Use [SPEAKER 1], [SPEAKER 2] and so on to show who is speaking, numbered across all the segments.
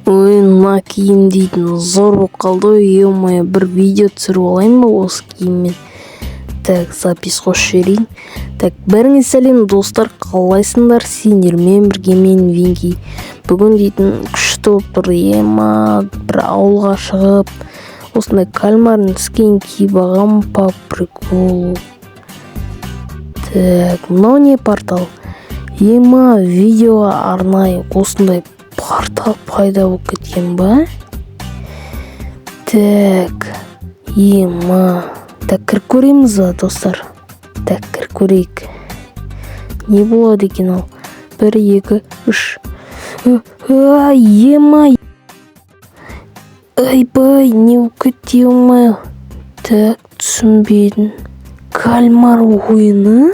[SPEAKER 1] Мына кийим дейтін зор болып қалды ғой, ё-моё, бір видео түсіріп алайын ба осы киіммен. Так, запись қосып жіберейін. Так, бәріңе сәлем достар, қалайсыңдар? Сендермен бірге мен Винки. Бүгін дейтін күшті болып тұр, бір ауылға шығып, осындай кальмардың скин киіп алғам по приколу. Так, мынау не портал? Видеоға арнайы осындай портал пайда болып кеткен ба? Так, так, кіріп көреміз ба достар? Так, кіріп көрейік. Не болады екен ал? 1, 2, 3. Айбай, не болып кетті, Так, түсінбедім. Кальмар ойыны?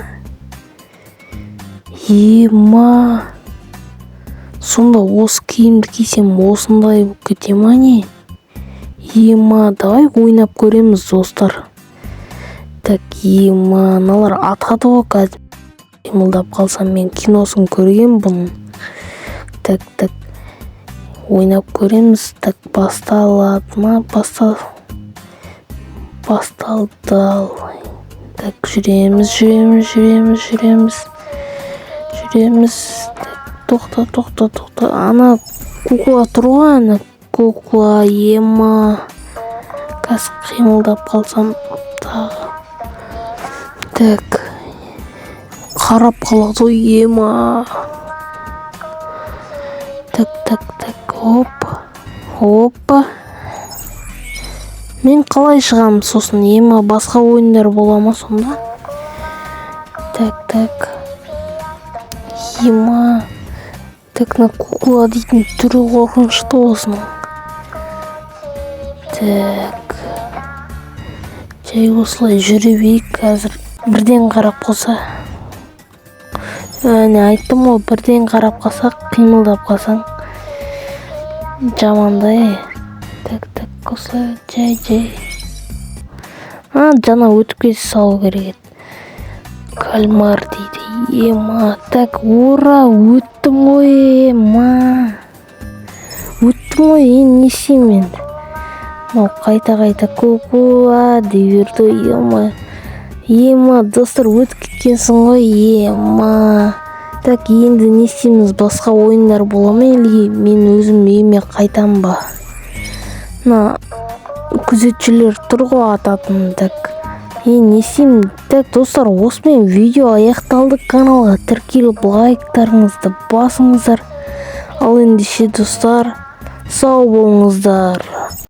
[SPEAKER 1] Сонда осы киімді кисем осындай болып кете ма не? Давай ойнап көреміз достар. Так, налар атады ғой қазір. Қимылдап қалсам мен киносын көрген бұның. Так, ойнап көреміз. Так, басталады ма? Басталды. Так, жүреміз. Тоқта. Ана кукла тұр ғой, ана кукла, Қазір қимылдап қалсам тағы. Так, қарап қалады ғой, Так, опа. Мен қалай шығам сосын, басқа ойындар бола ма сонда? Так. Так, на кукла дейтін түрі қорқынышты осының. Так. Жай осылай жүре бейік қазір. Бірден қарап қалса. Айттым ғой, бірден қарап қалсақ, қимылдап қалсаң. Жамандай. Так, осылай жай. Жана өтіп кете салу керек еді. Кальмар дейді. Так, ура, өттім ғой, Өттім ғой, не істеймін мен? Қайта кукла дей берді, достар, өтіп кеткенсің ғой, Так, енді не істейміз? Басқа ойындар бола ма, или мен өзім үйіме қайтам ба? Күзетшілер тұр ғой ататын, так. Не істеймін? Так, достар, осымен видео аяқталды. Каналға тіркеліп лайктарыңызды басыңыздар. Ал ендеше достар, сау болыңыздар.